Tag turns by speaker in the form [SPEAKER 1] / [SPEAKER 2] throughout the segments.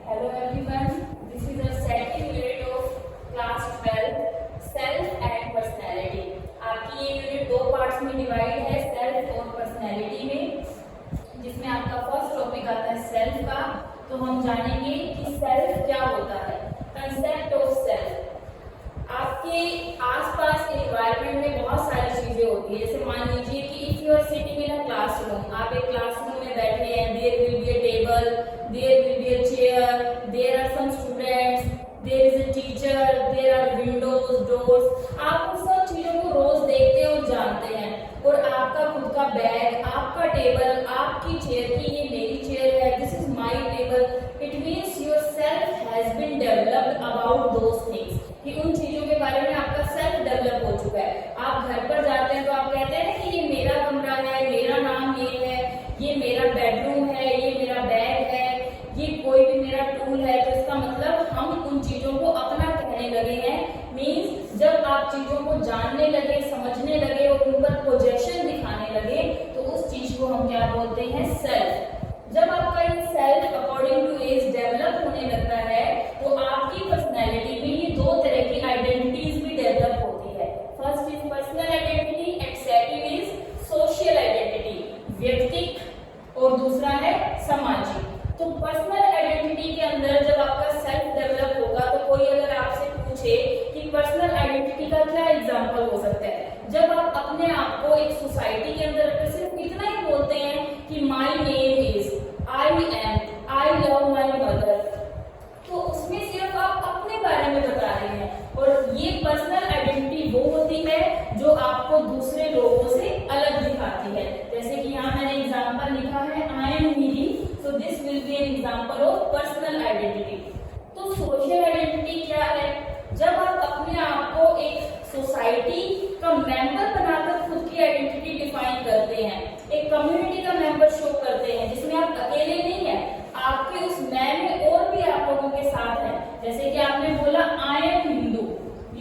[SPEAKER 1] Hello everyone, this is the second unit of class 12 self and personality. आपकी ये unit दो parts में divide है, सेल्फ और पर्सनैलिटी में, जिसमें आपका फर्स्ट टॉपिक आता है सेल्फ का। तो हम जानेंगे कि सेल्फ क्या होता है, कंसेप्ट ऑफ सेल्फ। आपके आसपास एनवायरनमेंट में बहुत सारी चीजें होती है, जैसे मान लीजिए कि if you are sitting in a classroom, आप एक क्लासरूम में बैठे हैं, there will be a table, there will be a chair, there are some students, there is a teacher, there are windows, doors. आप उन सब चीजों को रोज देखते हैं और जानते हैं, और आपका खुद का बैग, आपका टेबल, आपकी चेयर की ये मेरी चेयर है, this is my table. It means your self has been developed about those things, कि उन चीजों के बारे में आपका सेल्फ डेवलप हो चुका है। आप घर पर जाते हैं तो आप कहते हैं कि ये मेरा कमरा है, मेरा नाम ये है, ये मेरा बेडरूम है, ये मेरा बैग है, ये कोई भी मेरा टूल है। तो इसका मतलब हम उन चीजों को अपना कहने लगे हैं। मींस जब आप चीजों को जानने लगे, समझने लगे और उन पर पोजेशन दिखाने लगे, तो उस चीज को हम क्या बोलते हैं, सेल्फ। जब आपका ये self according to age develop होने लगता है, तो आपकी पर्सनैलिटी में ये दो तरह की आइडेंटिटीज भी डेवलप होती है। First is personal identity and second is social identity, व्यक्तिगत, और दूसरा है सामाजिक। तो पर्सनल आइडेंटिटी के अंदर जब आपका सेल्फ डेवलप होगा, तो कोई अगर आपसे पूछे कि पर्सनल आइडेंटिटी का क्या एग्जांपल हो सकता है, जब आप अपने आप को एक सोसाइटी के अंदर सिर्फ इतना ही बोलते हैं कि my name is, I am, I love my mother, तो उसमें सिर्फ आप अपने बारे में बता रहे हैं। और ये पर्सनल आइडेंटिटी वो होती है जो आपको दूसरे लोगों से अलग दिखाती है। जैसे कि यहाँ मैंने एग्जांपल लिखा है, I am needy, so this will be an example of personal identity। तो सोशल आइडेंटिटी क्या है, जब आप अपने आप को एक सोसाइटी का मेंबर बनाकर खुद की आइडेंटिटी डिफाइन करते हैं, एक कम्युनिटी का मेंबर शो करते हैं, जिसमें आप अकेले नहीं है, आपके उस मैं में और भी आप लोगों के साथ हैं। जैसे कि आपने बोला I am Hindu,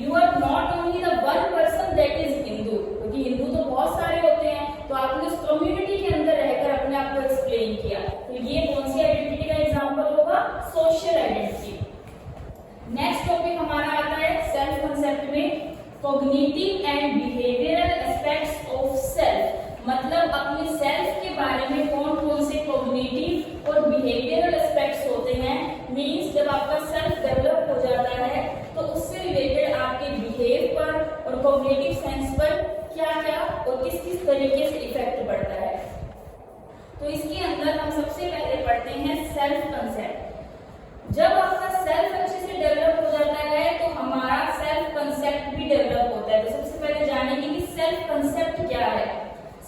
[SPEAKER 1] you are not only the one person that is Hindu, क्योंकि हिंदू तो बहुत सारे होते हैं। तो आपने उस कम्युनिटी के अंदर रहकर अपने आप को एक्सप्लेन किया। तो ये कौन सी आइडेंटिटी का एग्जांपल होगा, सोशल आइडेंटिटी। नेक्स्ट टॉपिक हमारा आता है सेल्फ कंसेप्ट में, cognitive and behavioural aspects of self. मतलब अपने सेल्फ के बारे में कौन कौन से कॉग्निटिव और बिहेवियरल एस्पेक्ट्स होते हैं। मींस जब आपका सेल्फ डेवलप हो जाता है, तो उससे रिलेटेड आपके बिहेव पर और कॉग्निटिव सेंस पर क्या क्या और किस किस तरीके से इफेक्ट पड़ता है। तो इसके अंदर हम सबसे पहले पढ़ते हैं सेल्फ कंसेप्ट। जब आपका सेल्फ अच्छे से डेवलप हो जाता है, तो हमारा सेल्फ कंसेप्ट भी डेवलप होता है। तो सबसे पहले जानेंगे कि सेल्फ कंसेप्ट क्या है।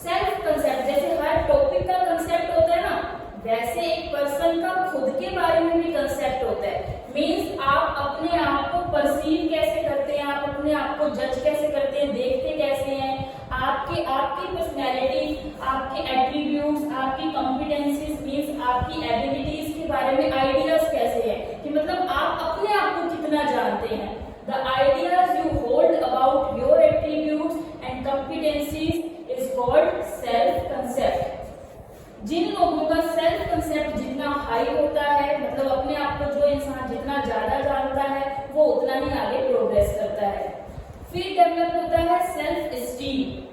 [SPEAKER 1] सेल्फ कंसेप्ट, जैसे हर टॉपिक का कंसेप्ट होता है ना, वैसे एक पर्सन का खुद के बारे में भी कंसेप्ट होता है। मींस आप अपने आप को परसीव कैसे करते हैं, आप अपने आप को जज कैसे करते हैं, देखते कैसे हैं, आपकी पर्सनैलिटी, आपके एट्रीब्यूट्स, आपकी कॉम्पिटेंसीज, मींस आपकी एबिलिटीज के बारे में आइडियाज कैसे हैं, कि मतलब आप अपने आप को कितना जानते हैं। The ideas you hold about your attributes and competencies is called self concept. जिन लोगों का सेल्फ कंसेप्ट जितना हाई होता है, मतलब अपने आप को जो इंसान जितना ज्यादा जानता है, वो उतना ही आगे प्रोग्रेस करता है। फिर डेवलप होता है सेल्फ एस्टीम।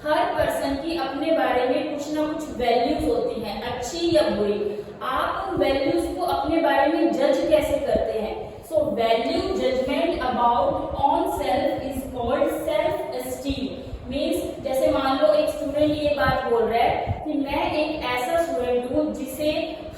[SPEAKER 1] हर पर्सन की अपने बारे में कुछ ना कुछ वैल्यूज होती हैं, अच्छी या बुरी। आप उन वैल्यूज को अपने बारे में जज कैसे करते हैं। So value judgement about on self is called self esteem. Means जैसे मान लो एक स्टूडेंट ये बात बोल रहा है कि मैं एक ऐसा स्टूडेंट हूँ जिसे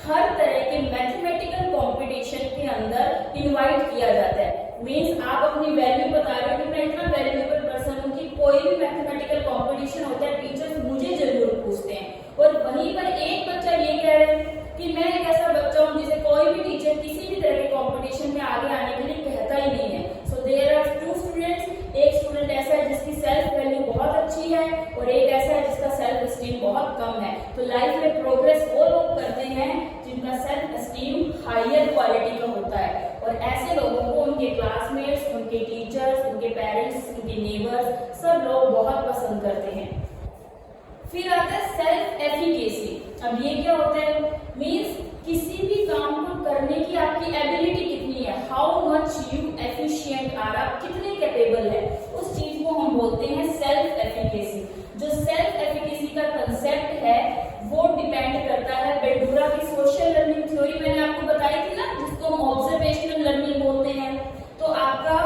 [SPEAKER 1] हर तरह के मैथमेटिकल कंपटीशन के अंदर इनवाइट किया जाता है। मीन्स आप अपनी वैल्यू बता रहे हो कि मैं इतना वैल्यूएबल पर्सन हूँ कि कोई भी मैथमेटिकल कंपटीशन होता है, टीचर्स मुझे जरूर पूछते हैं। और वहीं पर एक बच्चा ये कह रहा है कि मैं एक ऐसा बच्चा हूँ जिसे कोई भी टीचर किसी भी तरह के कंपटीशन में आगे आने के लिए कहता ही नहीं है। So there are two students, एक स्टूडेंट ऐसा है जिसकी सेल्फ वैल्यू बहुत अच्छी है, और एक ऐसा है जिसका सेल्फ एस्टीम बहुत कम है। तो लाइफ में प्रोग्रेस वो लोग करते हैं जिनका सेल्फ एस्टीम हायर क्वालिटी का होता है, और ऐसे लोगों को उनके क्लासमेट्स, उनके टीचर्स, उनके पेरेंट्स, उनके नेबर्स, सब लोग बहुत पसंद करते हैं। फिर आता है सेल्फ एफिकेसी। अब ये क्या होता है, मींस किसी भी काम को करने की आ रहा, कितने कैपेबल है, उस चीज को हम बोलते हैं सेल्फ एफिकेसी। जो सेल्फ एफिकेसी का कंसेप्ट है वो डिपेंड करता है बेंडूरा की सोशल लर्निंग थ्योरी, मैंने आपको बताई थी ना, जिसको हम ऑब्जर्वेशनल लर्निंग बोलते हैं। तो आपका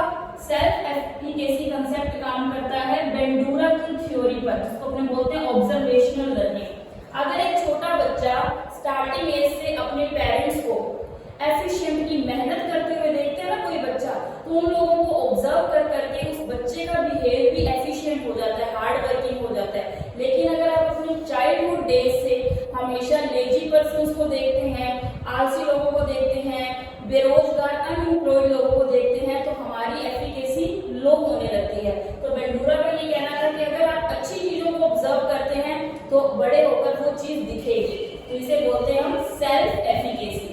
[SPEAKER 1] सेल्फ एफिकेसी कंसेप्ट काम करता है बेंडूरा की थ्योरी पर, जिसको अपने बोलते हैं ऑब्जर्वेशनल लर्निंग। अगर एक छोटा बच्चा स्टार्टिंग एज से अपने पेरेंट्स को एफिशिएंटली मेहनत करते हुए देखते हैं ना कोई बच्चा, तो उन लोगों को ऑब्जर्व कर करके उस बच्चे का बिहेवियर भी एफिशिएंट हो जाता है, हार्ड वर्किंग हो जाता है। लेकिन अगर आप अपने चाइल्डहुड डेज से हमेशा लेजी पर्सन्स को देखते हैं, आलसी लोगों को देखते हैं, बेरोजगार अनएम्प्लॉयड लोगों को देखते हैं, तो हमारी एफिकेसी लो होने लगती है। तो बेंडूरा का ये कहना था कि अगर आप अच्छी चीजों को ऑब्जर्व करते हैं तो बड़े होकर वो चीज दिखेगी, तो इसे बोलते हैं हम सेल्फ एफिकेसी।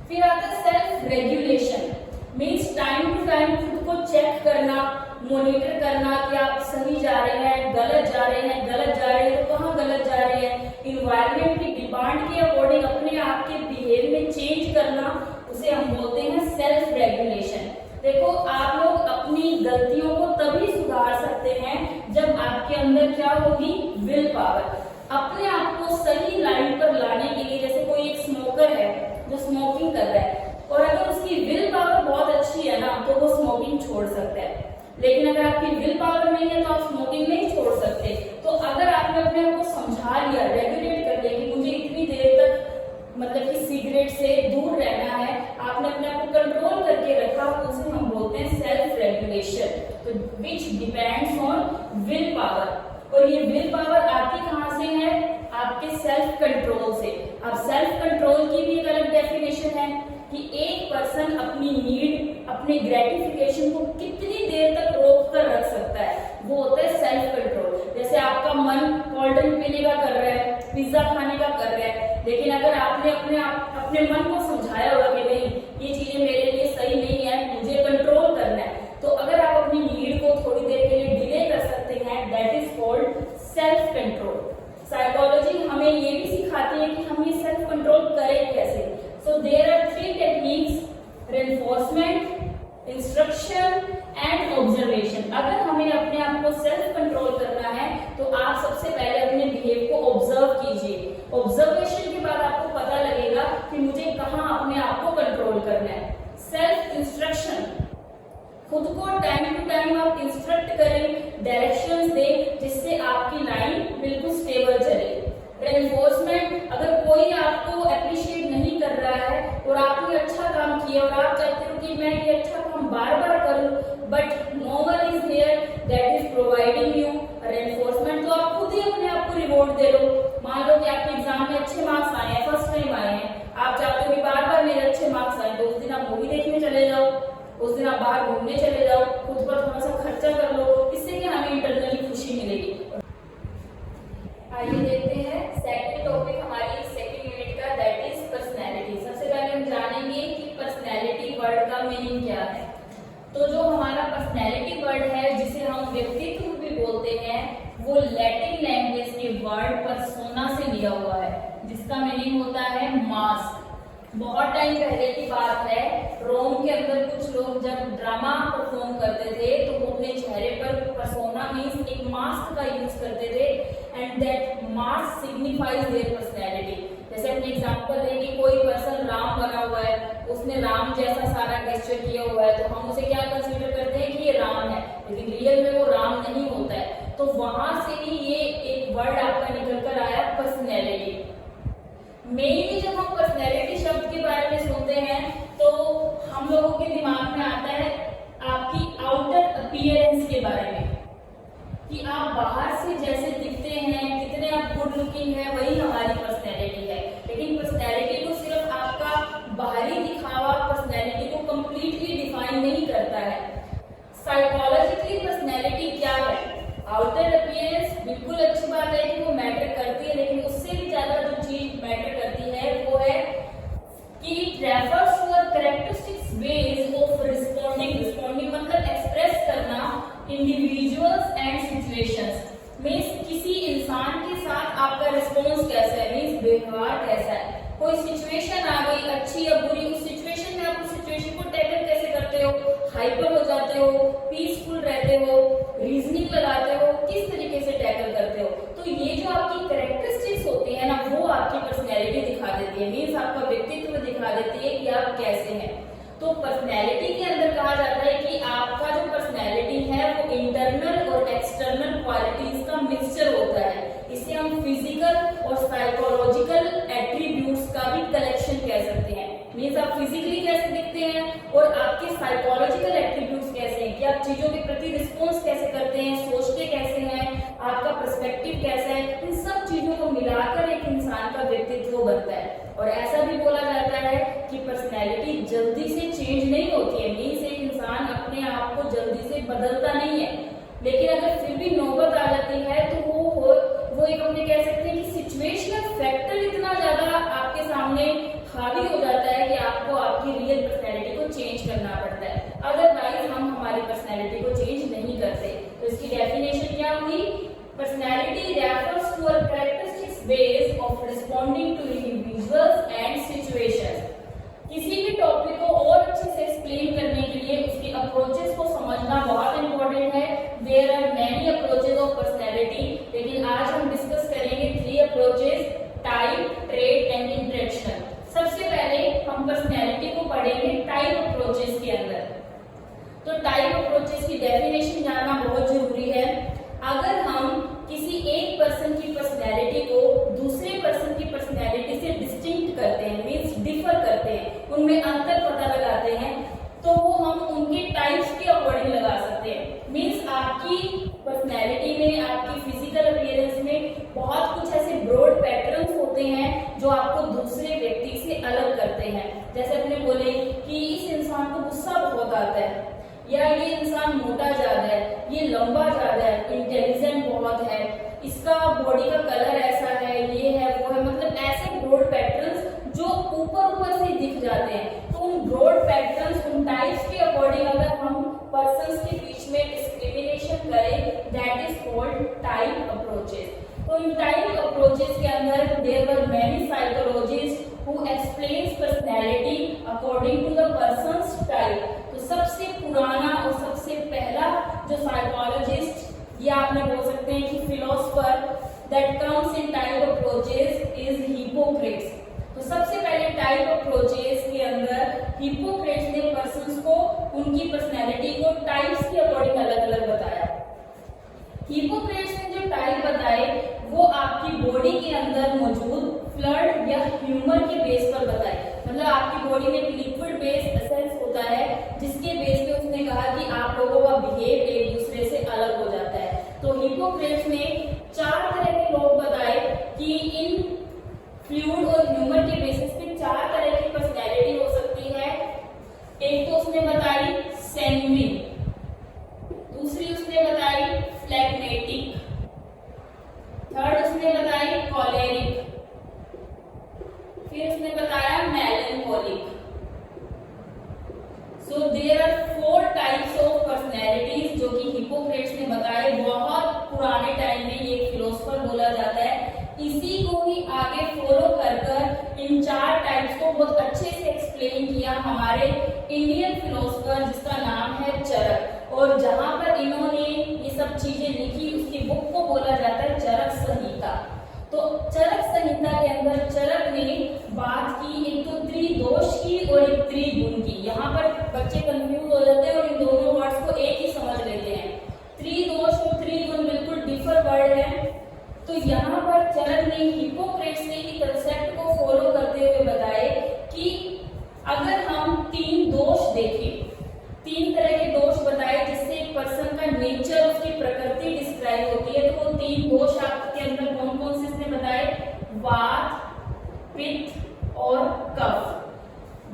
[SPEAKER 1] फिर आता है self regulation, means time to time खुद को चेक करना, मॉनिटर करना कि आप सही जा रहे हैं, गलत जा रहे हैं, गलत जा रहे हैं तो कहाँ गलत जा रहे हैं। इन्वायरमेंट की डिमांड के अकॉर्डिंग अपने आप के बिहेवियर में चेंज करना, उसे हम बोलते हैं सेल्फ रेगुलेशन। देखो, आप लोग अपनी गलतियों को तभी सुधार सकते हैं जब आपके अंदर क्या होगी, विल पावर। अपने आप को सही लाइन पर लाने के लिए, जैसे कोई एक स्मोकर है जो स्मोकिंग कर रहा है और अगर उसकी विल पावर बहुत अच्छी है ना तो वो स्मोकिंग छोड़ सकता है, लेकिन अगर आपकी विल पावर नहीं है तो आप स्मोकिंग नहीं छोड़ सकते। तो अगर आपने अपने आप को समझा लिया, रेगुलेट कर लिया कि मुझे इतनी देर तक मतलब कि सिगरेट से दूर रहना है, आपने अपने आप को कंट्रोल करके रखा, तो उसे हम बोलते हैं सेल्फ रेगुलेशन, तो which depends on will power. और ये विल पावर आती कहाँ से है, आपके सेल्फ कंट्रोल से। अब सेल्फ कंट्रोल की भी एक अलग डेफिनेशन है कि एक पर्सन अपनी नीड, अपने ग्रेटिफिकेशन को कितनी देर तक रोक कर रख सकता है, वो होता है सेल्फ कंट्रोल। जैसे आपका मन कोल्ड ड्रिंक पीने का कर रहा है, पिज्जा खाने का कर रहा है, लेकिन अगर आपने अपने मन को समझाया होगा कि नहीं ये चीजें मेरे लिए सही नहीं है, मुझे कंट्रोल करना है, तो अगर आप अपनी नीड को थोड़ी देर के लिए डिले कर सकते हैं, that is called self control. Psychology हमें ये भी सिखाती है कि हम ये सेल्फ कंट्रोल करें कैसे। So there are 3 techniques, reinforcement, instruction and observation. अगर हमें अपने आप को सेल्फ कंट्रोल करना है तो आप सबसे पहले अपने बिहेव को ऑब्जर्व कीजिए। ऑब्जर्वेशन के बाद आपको पता लगेगा कि मुझे कहाँ अपने आप को कंट्रोल करना है। सेल्फ इंस्ट्रक्शन, खुद को टाइम टू टाइम आप इंस्ट्रक्ट करें, डायरेक्शंस दें, जिससे आपकी लाइन बिल्कुल स्टेबल चले। रेनफोर्समेंट, अगर कोई आपको एप्रिशिएट नहीं कर रहा है और आपने अच्छा काम किया और आप चाहते हो कि मैं ये अच्छा काम बार बार करूं, but no one is here that is providing you reinforcement, तो आप खुद ही अपने आप को रिवॉर्ड दे लो। मान लो कि आपके एग्जाम में अच्छे मार्क्स आए हैं, फर्स्ट टाइम आए हैं, आप चाहते हो कि बार बार मेरे अच्छे मार्क्स आए, तो उस दिन आप मूवी देखने चले जाओ, उस दिन आप बाहर घूमने चले जाओ, खुद पर थोड़ा सा खर्चा कर लो, इससे क्या हमें इंटरनली खुशी मिलेगी। आइए देखते हैं सेकंड टॉपिक हमारी सेकंड यूनिट का, दैट इज पर्सनैलिटी। सबसे पहले हम जानेंगे कि पर्सनैलिटी वर्ड का मीनिंग क्या है। तो जो हमारा पर्सनैलिटी वर्ड है, जिसे हम व्यक्तित्व भी बोलते हैं, वो लैटिन लैंग्वेज के वर्ड पर्सोना से लिया हुआ है, जिसका मीनिंग होता है मास्क। बहुत टाइम पहले की बात है, रोम के अंदर कुछ लोग जब ड्रामा परफॉर्म करते थे तो वो अपने चेहरे पर पर्सोना मीन्स एक मास्क का यूज करते थे, and that mask signifies their personality. जैसे अपने एग्जांपल दें कि कोई पर्सन राम बना हुआ है, उसने राम जैसा सारा गेस्चर किया हुआ है, तो हम उसे क्या कंसीडर करते हैं कि ये राम है, लेकिन रियल में वो राम नहीं होता है। तो वहां से ही ये एक वर्ड आपका निकल कर आया, पर्सनैलिटी। मेनली जब हम पर्सनैलिटी शब्द के बारे में सुनते हैं तो हम लोगों के दिमाग में आता है आपकी आउटर अपीयरेंस के बारे में, कि आप बाहर से जैसे दिखते हैं, कितने आप गुड लुकिंग है, वही हमारी पर्सनैलिटी है। लेकिन पर्सनैलिटी को सिर्फ आपका बाहरी दिखावा पर्सनैलिटी को कंप्लीटली डिफाइन नहीं करता है। साइकोलॉजिकली पर्सनैलिटी क्या है? आउटर अपीयरेंस बिल्कुल अच्छी बात है कि वो मैटर करती है, लेकिन उससे भी ज्यादा जो चीज मैटर करती है वो है कि it refers to a characteristics ways of responding मतलब एक्सप्रेस करना इंडिविजुअल्स एंड सिचुएशंस। मीन्स किसी इंसान के साथ आपका रिस्पॉन्स कैसा है, मीन्स व्यवहार कैसा है। कोई सिचुएशन आ गई अच्छी या बुरी, उस सिचुएशन में आप उस सिचुएशन को टैकल कैसे करते हो, हाइपर हो हो, पीसफुल रहते हो, रीजनिंग लगाते हो, किस तरीके से टैकल करते हो। तो ये जो आपकी कैरेक्टरिस्टिक्स होती है ना, वो आपकी पर्सनैलिटी दिखा देती है, मीन्स आपका व्यक्तित्व दिखा देती है कि आप कैसे हैं। तो पर्सनैलिटी के अंदर कहा जाता है कि आपका जो पर्सनैलिटी है वो इंटरनल और एक्सटर्नल क्वालिटीज का मिक्सचर होता है। इसे हम फिजिकल और साइकोलॉजिकल एट्रीब्यूट्स का भी कलेक्शन कह सकते हैं। मीन्स आप फिजिकली कैसे दिखते हैं और आपके साइकोलॉजिकल एट्रीब्यूट्स कैसे हैं, कि आप चीजों के प्रति रिस्पॉन्स कैसे करते हैं, सोचते कैसे हैं, आपका पर्सपेक्टिव कैसा है, इन सब चीजों को मिलाकर एक इंसान का व्यक्तित्व बनता है। और ऐसा भी बोला जाता है कि पर्सनैलिटी जल्दी से चेंज नहीं होती है, मीन्स एक इंसान अपने आप को जल्दी से बदलता नहीं है, लेकिन अगर फिर भी नौबत आ जाती है तो वो एक अपने कह सकते हैं कि सिचुएशनल फैक्टर इतना ज्यादा आपके सामने हावी हो जाता है कि आपको आपकी रियल पर्सनैलिटी को चेंज करना पड़ता है, अदरवाइज हम हमारी पर्सनैलिटी को चेंज नहीं करते। तो इसकी डेफिनेशन क्या हुई? Personality refers to a characteristics ways of responding to individuals and situations. किसी भी टॉपिक को और अच्छे से एक्सप्लेन करने के लिए उसकी अप्रोचेस को समझना बहुत इंपॉर्टेंट है। There are many approaches of personality, लेकिन आज हम डिस्कस करेंगे 3 approaches: type, trait and interaction. सबसे पहले हम पर्सनैलिटी को पढ़ेंगे टाइप अप्रोचेस के अंदर। तो टाइप अप्रोचेस की डेफिनेशन जानना बहुत जरूरी है। अगर हम किसी एक पर्सन की पर्सनैलिटी को दूसरे पर्सन की पर्सनैलिटी से डिस्टिंक्ट करते हैं, मींस डिफर करते हैं, उनमें अंतर पता लगाते हैं, तो वो हम उनके टाइप्स के अकॉर्डिंग लगा सकते हैं। मींस आपकी पर्सनैलिटी में, आपकी फिजिकल अपीयरेंस में बहुत कुछ ऐसे ब्रॉड पैटर्न्स होते हैं जो आपको दूसरे व्यक्ति से अलग करते हैं। जैसे अपने बोले कि इस इंसान को गुस्सा बहुत आता है, या ये इंसान मोटा ज्यादा है, ये लंबा ज्यादा है, इंटेलिजेंट बहुत है, इसका बॉडी का कलर ऐसा है, ये है वो है, मतलब ऐसे ब्रॉड पैटर्न्स जो ऊपर से दिख जाते हैं। तो उन ब्रॉड पैटर्न्स, उन टाइप्स के अकॉर्डिंग अगर हम पर्संस के बीच में डिस्क्रिमिनेशन करें, that is called type approaches. तो इन टाइप अप्रोचेस के अंदर there were many psychologists who explains personality according to the person's type। तो सबसे पुराना और सबसे पहला जो साइकोलॉजिस्ट, या आपने बोल सकते हैं कि philosopher that comes in type approaches is Hippocrates. तो सबसे पहले टाइप अप्रोचेस के अंदर हिप्पोक्रेट्स ने पर्सन्स को, उनकी पर्सनैलिटी को टाइप्स के अकॉर्डिंग अलग अलग बताया। हिप्पोक्रेट्स ने जो टाइप बताए वो आपकी बॉडी के अंदर मौजूद फ्लड या ह्यूमर के बेस पर बताए। मतलब आपकी बॉडी में एक लिक्विड बेस एसेंस होता है जिसके बेस पे उसने कहा कि आप लोगों का बिहेव एक दूसरे से अलग हो जाता है। तो हिप्पोक्रेट्स ने 4 तरह के लोग बताए कि इन फ्लूइड और ह्यूमर के बेसिस पे 4 तरह की पर्सनैलिटी हो सकती है। एक तो उसने बताई सैंग्विन, दूसरी उसने बताई फ्लेगमेटिक, थर्ड उसने बताई कॉलेरिक, फिर उसने बताया melancholic. So there are 4 types of personalities जो कि हिप्पोक्रेट्स ने बताए। बहुत पुराने टाइम में ये फिलोसोफर बोला जाता है। इसी को ही आगे फॉलो कर इन 4 टाइप्स को बहुत अच्छे से एक्सप्लेन किया हमारे इंडियन फिलोसोफर जिसका नाम है चरक। और जहां पर इन्होंने ये सब चीजें लिखी उसकी बुक को बोला जाता है चरक संहिता। तो चरक संहिता के अंदर चरक ने बात की एक तो त्रिदोष की और एक त्रिगुण की। यहाँ पर बच्चे कंफ्यूज हो जाते हैं और इन दोनों वर्ड्स को एक ही समझ लेते हैं। त्रिदोष और त्रिगुण बिल्कुल डिफर वर्ड है। तो यहाँ पर चरक ने, हिप्पोक्रेट्स ने इस कंसेप्ट को फॉलो करते हुए बताए कि अगर हम 3 दोष देखें, 3 तरह के दोष बताए जिससे एक पर्सन का नेचर, उसकी प्रकृति डिस्क्राइब होती है। तो वो 3 दोष आपके अंदर कौन कौन से इसने बताए? वात, पित्त और कफ।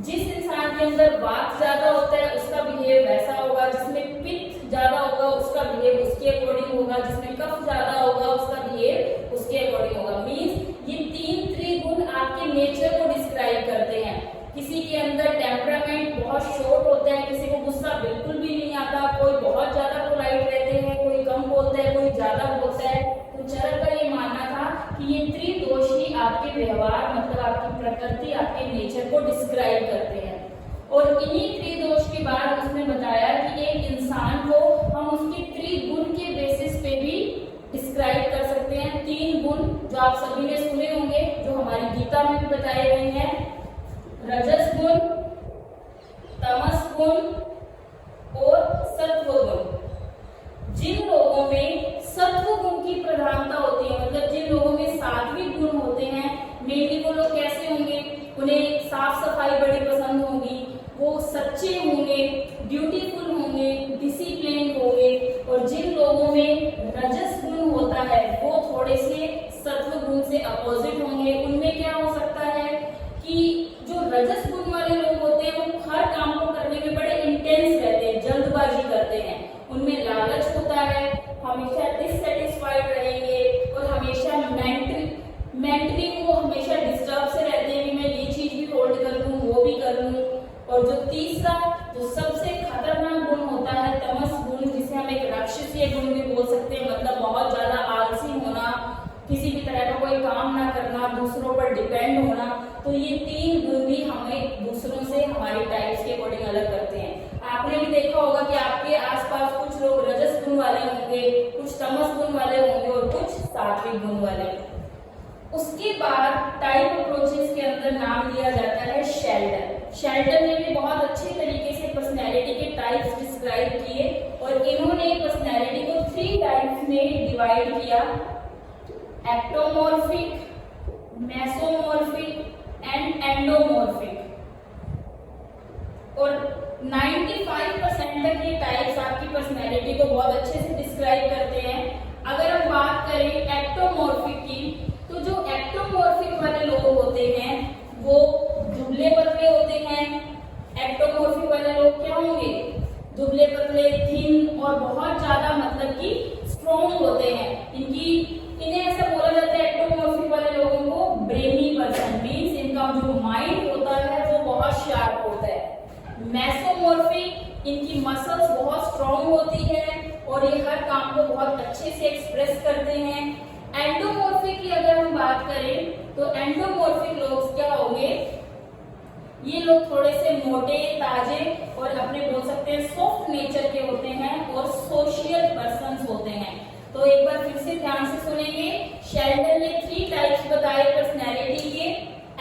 [SPEAKER 1] जिस इंसान के अंदर वात ज्यादा होता है उसका बिहेव वैसा होगा, जिसमें पित्त ज्यादा होगा उसका बिहेव उसके अकॉर्डिंग होगा, जिसमें कफ ज्यादा होगा उसका बिहेव उसके अकॉर्डिंग होगा। मीन्स ये 3 त्रिगुण आपके नेचर को डिस्क्राइब करते हैं। किसी के अंदर टेम्परामेंट बहुत शॉर्ट होता है, किसी को गुस्सा बिल्कुल भी नहीं आता, कोई बहुत ज्यादा पोलाइट रहते हैं, कोई कम बोलता है, कोई ज्यादा बोलता है। तो चरक का ये मानना था कि ये त्रिदोष ही आपके व्यवहार, मतलब आपकी प्रकृति, आपके नेचर को डिस्क्राइब करते हैं। और इन्हीं त्रिदोष के बाद उसने बताया कि एक इंसान को हम उसके त्रिगुण के बेसिस पे भी डिस्क्राइब कर सकते हैं। 3 गुण जो आप सभी ने सुने होंगे, जो हमारी गीता में भी बताए गए हैं, रजस गुण, तमस गुण और सत्व गुण। जिन लोगों में सत्व गुण की प्रधानता होती है, मतलब जिन लोगों में सात्विक गुण होते हैं, मेनली वो लोग कैसे होंगे, उन्हें साफ सफाई बड़ी पसंद होगी, वो सच्चे होंगे, ड्यूटीफुल होंगे, डिसिप्लिन होंगे। और जिन लोगों में रजस गुण होता है वो थोड़े से सत्व गुण से अपोजिट होंगे। उनमें क्या हो सकता है कि जो रजस गुण वाले लोग होते हैं वो हर काम को करने में बड़े इंटेंस रहते हैं, जल्दबाजी करते हैं, उनमें लालच होता है, हमेशा डिससेटिस्फाइड रहेंगे और हमेशा मेंटली वो हमेशा डिस्टर्ब से रहते हैं कि मैं ये चीज भी होल्ड कर लूं, वो भी कर लूं। और जो तीसरा, जो सबसे खतरनाक गुण होता है, तमस गुण, जिसे हम एक राक्षसीय गुण भी बोल सकते हैं, मतलब बहुत ज्यादा आलसी होना, किसी भी तरह का कोई काम ना करना, दूसरों पर डिपेंड होना। तो ये 3 गुण भी हमें दूसरों से हमारी टाइप्स के अकॉर्डिंग अलग करते हैं। आपने भी देखा होगा कि आपके आसपास कुछ लोग रजस गुण वाले होंगे, कुछ तमस गुण वाले होंगे और कुछ सात्विक गुण वाले। उसके बाद टाइप अप्रोचेस के अंदर नाम लिया जाता है शेल्डन। शेल्डन ने भी बहुत अच्छे तरीके से पर्सनैलिटी के टाइप्स डिस्क्राइब किए और इन्होंने पर्सनैलिटी को 3 टाइप्स में डिवाइड किया, एक्टोमॉर्फिक, मेसोमॉर्फिक एंड एंडोमॉर्फिक। और 95% तक ये टाइप्स आपकी पर्सनैलिटी को बहुत अच्छे से डिस्क्राइब करते हैं। अगर हम बात करें एक्टोमॉर्फिक की, तो जो एक्टोमॉर्फिक वाले लोग होते हैं वो दुबले पतले होते हैं। एक्टोमॉर्फिक वाले लोग क्या होंगे, दुबले पतले, थिन और बहुत ज्यादा मतलब कि स्ट्रॉन्ग होते हैं। इन्हें ऐसा बोला जाता है एक्टोमॉर्फिक वाले लोगों को ब्रेनी पर्सन, मींस इनका जो माइंड होता है वो बहुत शार्प होता है। मेसोमॉर्फिक, इनकी मसल्स बहुत स्ट्रॉन्ग होती है और ये हर काम को बहुत अच्छे से एक्सप्रेस करते हैं। एंडोमॉर्फिक की अगर हम बात करें तो एंडोमॉर्फिक लोग क्या होंगे, ये लोग थोड़े से मोटे ताजे और अपने बोल सकते हैं सॉफ्ट नेचर के होते हैं और सोशल पर्सन्स होते हैं। तो एक बार फिर से ध्यान से सुनेंगे। शेल्डन ने 3 टाइप्स बताए पर्सनैलिटी के,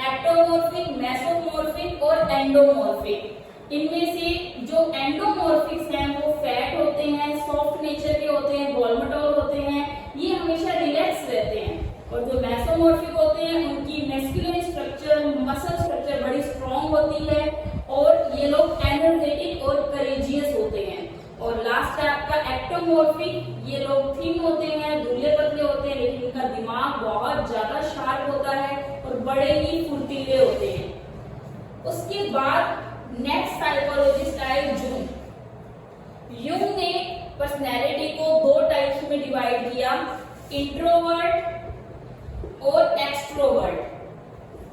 [SPEAKER 1] एक्टोमॉर्फिक, मेसोमॉर्फिक और एंडोमॉर्फिक। इनमें से जो एंडोमॉर्फिक्स हैं वो फैट होते हैं, सॉफ्ट नेचर के होते हैं, गोलमटोल होते हैं, ये हमेशा रिलैक्स रहते हैं। और जो मेसोमॉर्फिक होते हैं उनकी मस्कुलिन स्ट्रक्चर, मसल स्ट्रक्चर बड़ी स्ट्रॉन्ग होती है और ये लोग एनर्जेटिक और करेजियस होते हैं। और लास्ट है आपका एक्टोमॉर्फिक, ये लोग थिन होते हैं, दुबले पतले होते हैं, लेकिन उनका दिमाग बहुत ज्यादा शार्प होता है और बड़े ही फुर्तीले होते हैं। उसके बाद नेक्स्ट साइकोलॉजिस्ट आए जूंग। यूंग ने पर्सनैलिटी को 2 टाइप्स में डिवाइड किया, इंट्रोवर्ट और एक्सट्रोवर्ट।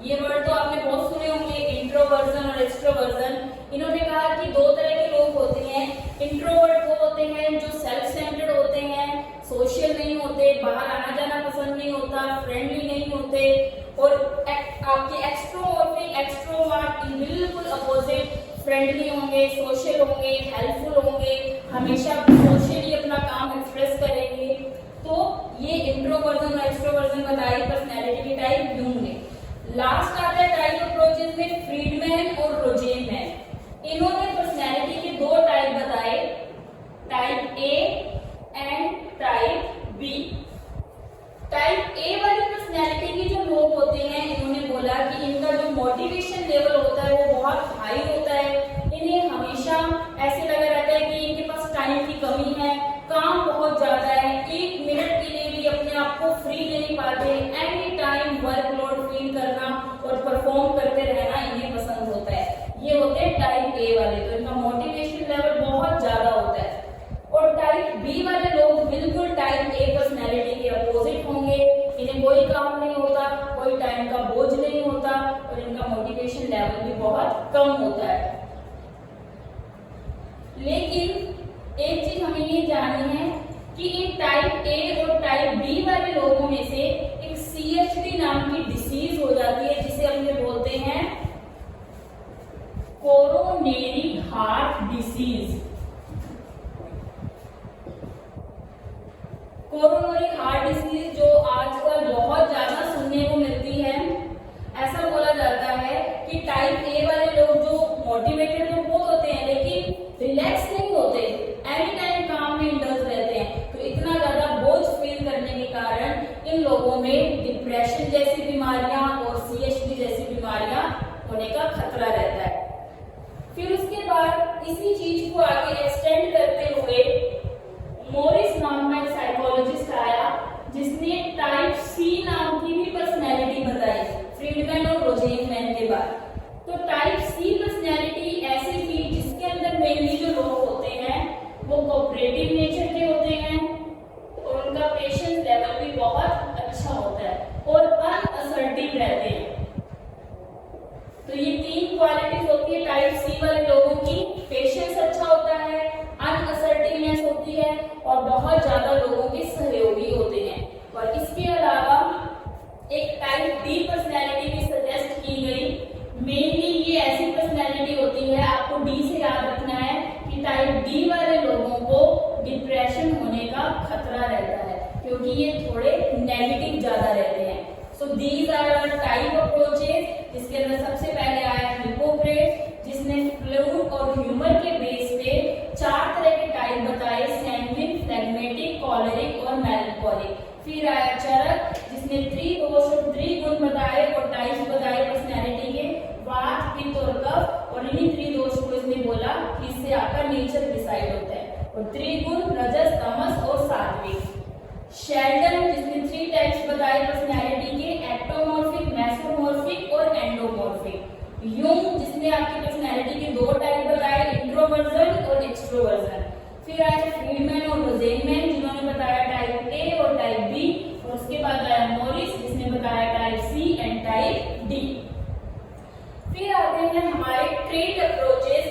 [SPEAKER 1] ये वर्ड तो आपने बहुत सुने होंगे, इंट्रोवर्जन और एक्सट्रोवर्जन। इन्होंने कहा कि 2 तरह के लोग होते हैं। इंट्रोवर्ट वो होते हैं जो सेल्फ सेंटर्ड होते हैं, सोशल नहीं होते, बाहर आना जाना पसंद नहीं होता, फ्रेंडली नहीं होते। और आपके एक्सट्रोवर्ट बिल्कुल अपोजिट, फ्रेंडली होंगे, सोशल होंगे, हेल्पफुल होंगे, हमेशा सोशली अपना काम एक्सप्रेस करेंगे। तो ये इंट्रोवर्जन और एक्सट्रोवर्जन बताई पर्सनैलिटी की टाइप यूंग ने। लास्ट आता है टाइप अप्रोचेस में फ्रीडमैन और रोजेनमैन। इन्होंने पर्सनैलिटी के 2 टाइप बताए, type A and type B. Type A वाली पर्सनैलिटी के जो लोग होते हैं, इन्होंने बोला कि इनका जो मोटिवेशन लेवल होता है वो बहुत हाई होता है। इन्हें हमेशा ऐसे लगा रहता है कि इनके पास टाइम की कमी है, काम बहुत ज्यादा है, 1 मिनट के लिए भी अपने आप को फ्री ले नहीं पाते, एनी टाइम वर्कलोड फील करना और परफॉर्म करते रहना इन्हें पसंद होता है। ये होते हैं टाइप ए वाले, तो इनका मोटिवेशन लेवल बहुत ज्यादा होता है। और टाइप बी वाले लोग बिल्कुल टाइप ए पर्सनैलिटी के अपोजिट होंगे। इन्हें कोई काम नहीं होता, कोई टाइम का बोझ नहीं होता और इनका मोटिवेशन लेवल भी बहुत कम होता है। लेकिन एक चीज हमें ये जाननी है कि इन टाइप ए और टाइप बी वाले लोगों में से एक CHD नाम की डिसीज हो जाती है, जिसे हम ये बोलते हैं coronary heart disease. Coronary heart disease जो आजकल बहुत ज्यादा सुनने को मिलती है, ऐसा बोला जाता है कि टाइप ए वाले लोग जो मोटिवेटेड तो बहुत होते हैं लेकिन रिलैक्स नहीं होते, एनी टाइम काम में इंडल्ज रहते हैं, तो इतना ज्यादा बोझ फील करने के कारण इन लोगों में डिप्रेशन जैसी बीमारियां और CHD जैसी बीमारियां होने का खतरा रहता है। फिर उसके बाद इसी चीज को आगे एक्सटेंड करते हुए मॉरिस नाम का एक साइकोलॉजिस्ट आया जिसने टाइप C नाम की भी पर्सनैलिटी बताई फ्रीडमैन और रोजेनमैन के बाद। तो टाइप C पर्सनैलिटी ऐसी थी जिसके अंदर मेनली जो लोग होते हैं वो कोऑपरेटिव नेचर के होते हैं और उनका पेशेंस लेवल भी बहुत अच्छा होता है और अनअसर्टिव रहते हैं। तो ये 3 क्वालिटीज होती है टाइप C वाले लोगों की। पेशेंस अच्छा होता है, अनअसर्टिवनेस होती है और बहुत ज्यादा लोगों के सहयोगी होते हैं। और इसके अलावा एक टाइप D पर्सनैलिटी भी सजेस्ट की गई। मेनली ये ऐसी पर्सनैलिटी होती है, आपको D से याद रखना है कि टाइप D वाले लोगों को डिप्रेशन होने का खतरा रहता है क्योंकि ये थोड़े नेगेटिव ज्यादा रहते हैं। So these are our type approaches, जिसके अंदर सबसे पहले आया हिप्पोक्रेट्स जिसने फ्लू और ह्यूमर के बेस पे 4 तरह के टाइप बताए, सैंग्विन, फ्लेगमेटिक, कॉलरिक और मेलैंकोलिक। फिर आया चरक जिसने 3 दोष और 3 गुण बताए और टाइप्स बताए पर्सनैलिटी के, वात, पित्त और कफ, और इन्हीं 3 दोष को इसने बोला कि इससे आपका नेचर डिसाइड होता है। और 3 गुण रजस, तमस और सात्विक। शेल्डन जिसने 3 टाइप्स बताए पर्सनैलिटी के, एक्टोमॉर्फिक, मेसोमॉर्फिक और एंडोमॉर्फिक। यूंग जिसने आपकी पर्सनैलिटी के 2 टाइप बताए, इंट्रोवर्जन और एक्सट्रोवर्जन। फिर आए फ्रीडमैन और रोजेनमैन जिन्होंने बताया टाइप A और टाइप B, और उसके बाद आया मॉरिस जिसने बताया type C and type D। फिर आते हैं हमारे ट्रेट अप्रोचेस।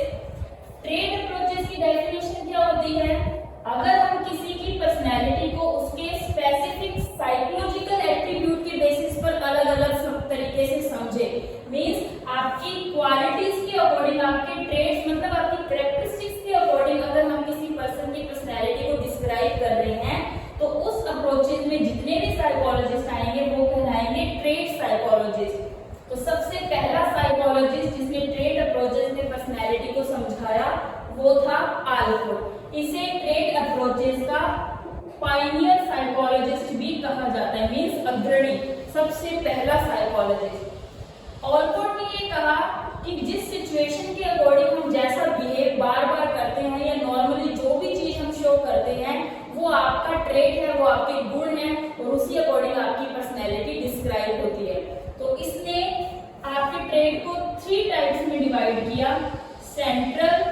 [SPEAKER 1] ट्रेट अप्रोचेस की डेफिनेशन क्या होती है? अगर हम किसी की पर्सनैलिटी को उसके स्पेसिफिक साइकोलॉजिकल एट्रीब्यूट के बेसिस पर अलग अलग तरीके से समझे, मींस आपकी क्वालिटीज के अकॉर्डिंग, आपके ट्रेट्स मतलब आपकी कैरेक्टरिस्टिक्स के अकॉर्डिंग अगर हम किसी पर्सन की पर्सनैलिटी को डिस्क्राइब कर रहे हैं तो उस अप्रोचेस में जितने भी साइकोलॉजिस्ट आएंगे वो कहलाएंगे ट्रेट साइकोलॉजिस्ट। तो सबसे पहला साइकोलॉजिस्ट जिसने ट्रेट अप्रोचेस में पर्सनैलिटी को समझाया वो था आल्पोर्ट। इसे ट्रेट अप्रोचेस का पायनियर साइकोलॉजिस्ट भी कहा जाता है, मींस अग्रणी, सबसे पहला साइकोलॉजिस्ट। ऑलपोर्ट ने ये कहा कि जिस सिचुएशन के अकॉर्डिंग हम जैसा बिहेव बार बार करते हैं या नॉर्मली जो भी चीज हम शो करते हैं वो आपका ट्रेट है, वो आपके गुण है और उसी अकॉर्डिंग आपकी पर्सनैलिटी डिस्क्राइब होती है। तो इसने आपके ट्रेट को 3 टाइप्स में डिवाइड किया, सेंट्रल,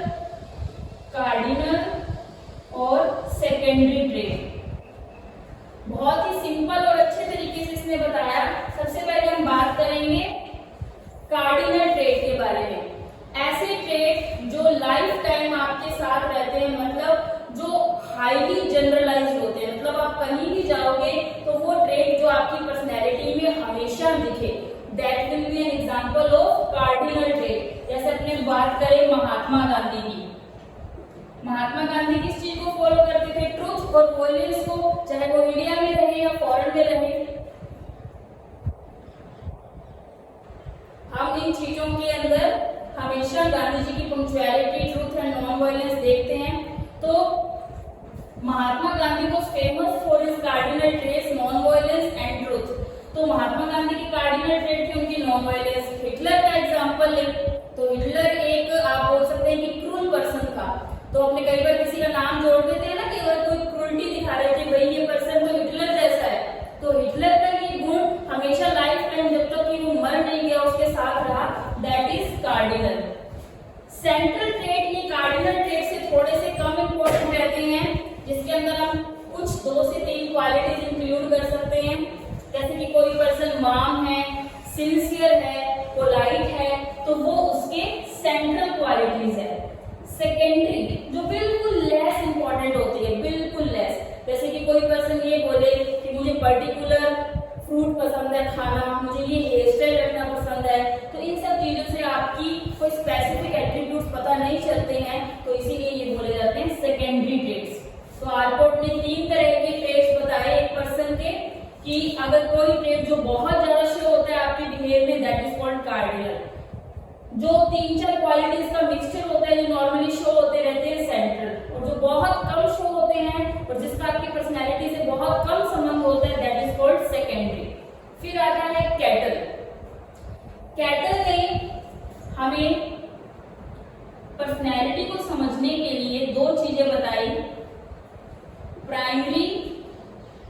[SPEAKER 1] कार्डिनल और सेकेंडरी ट्रेट। बहुत ही सिंपल और अच्छे तरीके से इसने बताया। सबसे पहले हम बात करेंगे कार्डिनल ट्रेट के बारे में। ऐसे ट्रेट जो लाइफ टाइम आपके साथ रहते हैं, मतलब जो हाईली जनरलाइज होते हैं, मतलब आप कहीं भी जाओगे तो वो ट्रेट जो आपकी पर्सनैलिटी में हमेशा दिखे, that will be an example of cardinal trait. जैसे अपने बात करें महात्मा गांधी की, महात्मा गांधी किस चीज को फॉलो करते थे? ट्रुथ और वॉयलेंस को, चाहे वो इंडिया में रहे या फॉरेन में रहे। हम इन चीजों के अंदर हमेशा गांधी जी की punctuality, truth and non violence देखते हैं। तो महात्मा गांधी को famous for his cardinal traits non violence and truth. तो महात्मा गांधी की कार्डिनल ट्रेट थी उनकी नॉन वायलेंस। हिटलर का एग्जांपल ले तो हिटलर एक आप बोल सकते हैं कि क्रूर पर्सन था। तो अपने कई बार किसी का नाम जोड़ देते हैं ना कि अगर कोई क्रूरटी दिखा रहे थे भाई ये पर्सन तो हिटलर जैसा है, तो हिटलर का ये गुण हमेशा लाइफ टाइम जब तक कि वो मर नहीं गया उसके साथ रहा, that is cardinal. Central trait ये कार्डिनल ट्रेट से थोड़े से कम इंपॉर्टेंट रहते हैं, जिसके अंदर हम कुछ 2 से 3 क्वालिटीज इंक्लूड कर सकते हैं। जैसे कि कोई पर्सन वार्म है, सिंसियर है, पोलाइट है, तो वो उसके सेंट्रल क्वालिटीज है। सेकेंडरी जो बिल्कुल लेस इंपॉर्टेंट होती है, बिल्कुल लेस, जैसे कि कोई पर्सन ये बोले कि मुझे पर्टिकुलर फ्रूट पसंद है खाना, मुझे ये हेयर स्टाइल रखना पसंद है, तो इन सब चीजों से आपकी कोई स्पेसिफिक नहीं चलते हैं, तो इसीलिए ये बोले जाते हैं सेकेंडरी ट्रेट्स। तो आलपोर्ट ने 3 तरह के ट्रेट्स बताए एक पर्सन के, कि अगर कोई ट्रेट जो बहुत ज्यादा शो होता है आपके बिहेवियर में, दैट इज कॉल्ड कार्डिनल। जो 3-4 क्वालिटीज का मिक्सचर होता है जो नॉर्मली शो होते रहते हैं, सेंट्रल। और जो बहुत कम शो होते हैं और जिसका आपकी पर्सनैलिटी से बहुत कम संबंध होता है, दैट इज कॉल्ड सेकेंडरी। फिर आता है कैटल। कैटल ने हमें पर्सनैलिटी को समझने के लिए 2 चीजें बताई, primary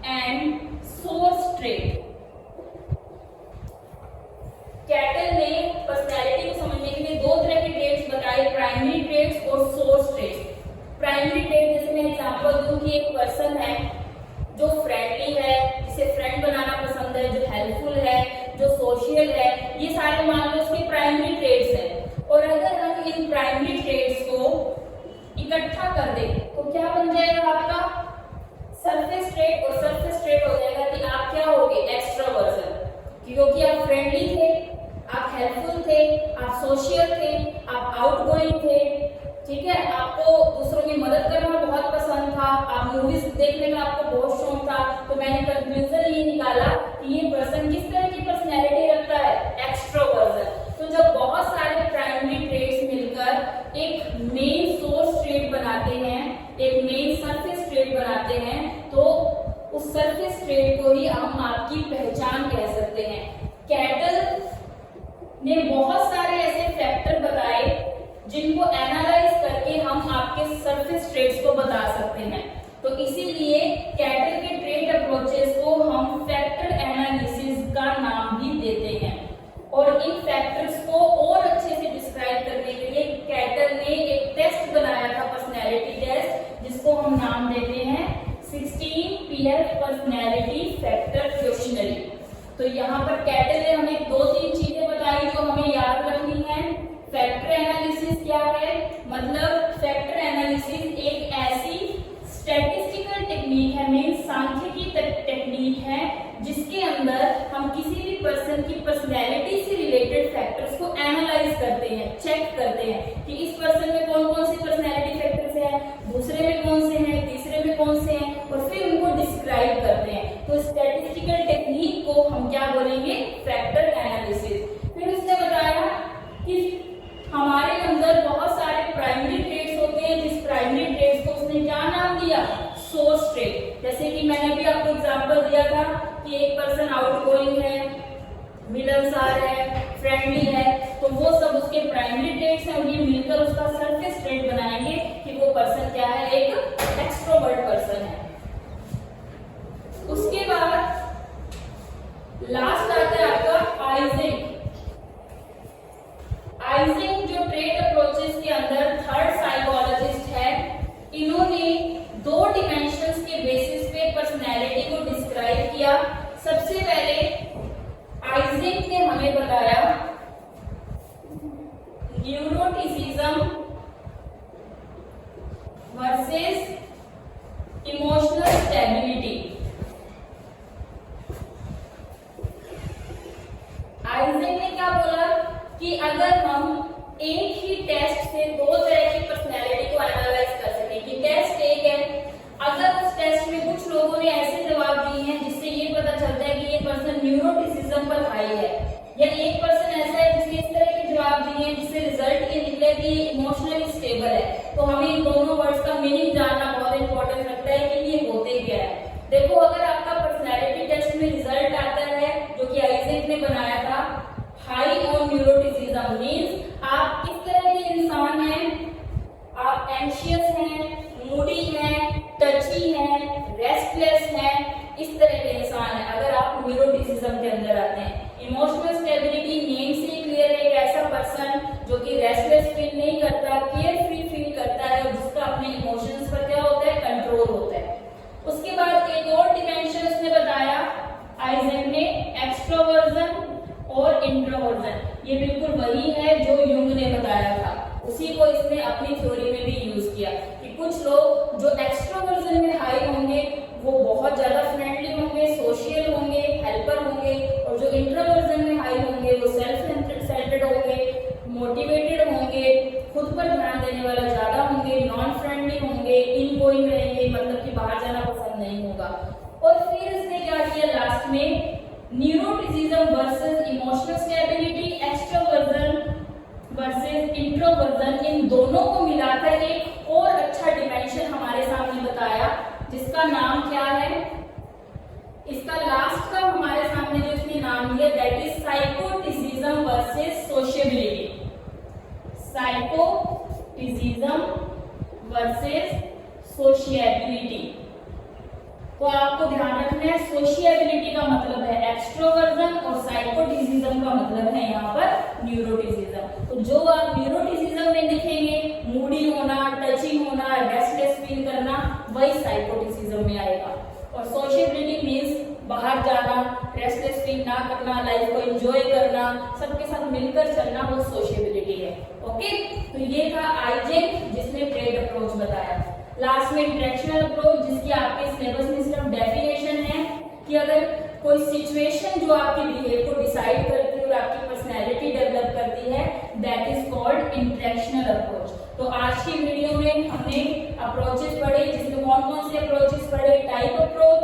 [SPEAKER 1] and source trait. Cattle ने पर्सनैलिटी को समझने के लिए 2 तरह के ट्रेट्स बताए, प्राइमरी ट्रेट्स और सोर्स ट्रेट्स। प्राइमरी ट्रेट जैसे मैं एग्जांपल दूं कि एक पर्सन है जो फ्रेंडली है, जिसे फ्रेंड बनाना पसंद है, जो हेल्पफुल है, जो सोशल है, ये सारे मान लो उसके प्राइमरी ट्रेट्स हैं। और अगर हम इन प्राइमरी ट्रेट्स को इकट्ठा कर दें तो क्या बन जाएगा आपका सरफेस ट्रेट, और सरफेस ट्रेट हो जाएगा कि आप क्या होगे, एक्स्ट्रावर्जन, क्योंकि आप फ्रेंडली थे, आप हेल्पफुल थे, आप सोशल थे, आप आउटगोइंग थे, ठीक है, आपको दूसरों की मदद करना बहुत पसंद था, आप मूवीज देखने में आपको बहुत शौक था। तो मैंने कंक्लूजन ये निकाला कि ये पर्सन किस तरह की पर्सनैलिटी रखता है, एक्स्ट्रोवर्जन। तो जब बहुत सारे प्राइमरी ट्रेट्स मिलकर एक मेन सोर्स ट्रेट बनाते हैं, एक मेन सरफेस ट्रेट बनाते हैं, तो उस सरफेस ट्रेट को ही हम आपकी पहचान कह सकते हैं। कैटल ने बहुत सारे ऐसे फैक्टर बताए जिनको एनालाइज करके हम आपके सरफेस ट्रेट्स को बता सकते हैं। तो इसीलिए कैटल के ट्रेट अप्रोचेस को हम फैक्टर एनालिसिस का नाम भी देते हैं। और इन फैक्टर्स को और अच्छे से डिस्क्राइब करने के लिए कैटल ने एक टेस्ट बनाया था, पर्सनैलिटी टेस्ट, जिसको हम नाम देते हैं 16 पीएफ पर्सनैलिटी फैक्टर क्वेश्चनरी। तो यहाँ पर कैटल ने हमें 2-3 चीजें बताई जो हमें याद रखनी है। फैक्टर एनालिसिस क्या है, मतलब फैक्टर एनालिसिस एक ऐसी स्टैटिस्टिकल टेक्निक है, मीन सांख्यिकी टेक्निक है, जिसके अंदर हम किसी भी पर्सन की पर्सनैलिटी से रिलेटेड फैक्टर्स को एनालाइज करते हैं, चेक करते हैं कि इस पर्सन में कौन कौन से पर्सनैलिटी फैक्टर्स हैं, दूसरे में कौन से हैं, तीसरे में कौन से हैं, और फिर उनको डिस्क्राइब करते हैं। तो स्टैटिस्टिकल टेक्निक को हम क्या बोलेंगे, फैक्टर एनालिसिस। फिर उसने बताया कि हमारे अंदर बहुत सारे प्राइमरी ट्रेट्स होते हैं, जिस प्राइमरी ट्रेट्स को उसने क्या नाम दिया, सोर्स ट्रेट। जैसे कि मैंने भी आपको एग्जांपल दिया था कि एक पर्सन आउटगोइंग है, मिलनसार है, फ्रेंडली है, तो वो सब उसके प्राइमरी ट्रेट्स हैं, और ये मिलकर उसका सरफेस ट्रेट बनाएंगे कि वो पर्सन क्या है, एक एक्सट्रोवर्ट पर्सन है। उसके बाद लास्ट आता है आपका आइजेंक। आइजेंक जो ट्रेट अप्रोचेस के अंदर थर्ड साइकोलॉजिस्ट है, इन्होंने 2 डिमेंशंस के बेसिस पे पर्सनैलिटी को डिस्क्राइब किया। सबसे पहले आइजेंक ने हमें बताया neuroticism versus emotional stability. Eysenck ने क्या बोला कि अगर हम एक ही टेस्ट से 2 तरह की पर्सनैलिटी को एनालाइज कर सकें, कि टेस्ट एक है, अगर उस टेस्ट में कुछ लोगों ने ऐसे जवाब दिए हैं जिससे ये पता चलता है कि ये पर्सन न्यूरोटिसिज्म पर हाई है, या एक पर्सन ऐसा है जिसने इस तरह के जवाब दिए हैं जिससे रिजल्ट ये निकले कि ये इमोशनली स्टेबल है, तो हमें इन दोनों वर्ड्स का मीनिंग जानना बहुत इंपॉर्टेंट लगता है कि ये होते क्या है। देखो, अगर आपका पर्सनैलिटी टेस्ट में रिजल्ट आता है जो कि आइजेंक ने बनाया था, हाई ऑन न्यूरोटिसिज्म, मीन्स आप किस तरह के इंसान हैं, आप एंशियस हैं, मूडी हैं, टची हैं, रेस्टलेस हैं, इस तरह के इंसान हैं अगर आप न्यूरोटिसिज्म के अंदर आते हैं। इमोशनल स्टेबिलिटी नेम से क्लियर है, एक ऐसा पर्सन जो कि रेस्टलेस फील नहीं करता, केयर फ्री फील करता है, और जिसका अपने इमोशंस पर क्या होता है, कंट्रोल होता है। उसके बाद एक और डिमेंशन उसने बताया आइजेंक ने, एक्सट्रोवर्जन और इंट्रोवर्जन। ये बिल्कुल वही है जो युंग ने बताया था, उसी को इसने अपनी थ्योरी में भी यूज किया कि कुछ लोग जो एक्सट्रोवर्जन में हाई होंगे वो बहुत ज्यादा फ्रेंडली होंगे, सोशल होंगे, हेल्पर होंगे, और जो इंट्रोवर्जन में हाई होंगे वो सेल्फ सेंटर्ड होंगे, मोटिवेटेड होंगे, खुद पर ध्यान देने वाला ज्यादा होंगे, नॉन फ्रेंडली होंगे, इन गोइंग रहेंगे, मतलब कि बाहर जाना पसंद नहीं होगा। और फिर इसने क्या किया लास्ट में, neuroticism versus emotional stability, extroversion versus introversion, इन दोनों को मिलाकर एक और अच्छा डिमेंशन हमारे सामने बताया, जिसका नाम क्या है, इसका लास्ट का हमारे सामने जो इसने नाम दिया that is साइकोटिसिज्म versus sociability. साइकोटिसिज्म versus sociability. तो आपको ध्यान रखना है, सोशिएबिलिटी का मतलब है एक्सट्रोवर्जन और साइकोटिसिज्म का मतलब है यहाँ पर न्यूरोटिसिज्म। तो जो आप न्यूरोटिसिज्म में दिखेंगे, मूडी होना, टचिंग होना, रेस्टलेस फील करना, वही साइकोटिसिज्म में आएगा। और सोशिएबिलिटी मीन्स बाहर जाना, रेस्टलेस फील ना करना, लाइफ को एंजॉय करना, सबके साथ मिलकर चलना, वो सोशिएबिलिटी है। ओके, तो ये था आइजेक जिसने ट्रेड अप्रोच बताया। लास्ट में इंटरेक्शनल अप्रोच, जिसकी आपके सिलेबस में सिर्फ डेफिनेशन है कि अगर कोई सिचुएशन जो आपके बिहेवियर को डिसाइड करती है और आपकी पर्सनैलिटी डेवलप करती है, that is called interactional approach. तो आज की वीडियो में हमने अप्रोचेस पढ़े, जिसमें कौन कौन से अप्रोचेस पढ़े, टाइप अप्रोच,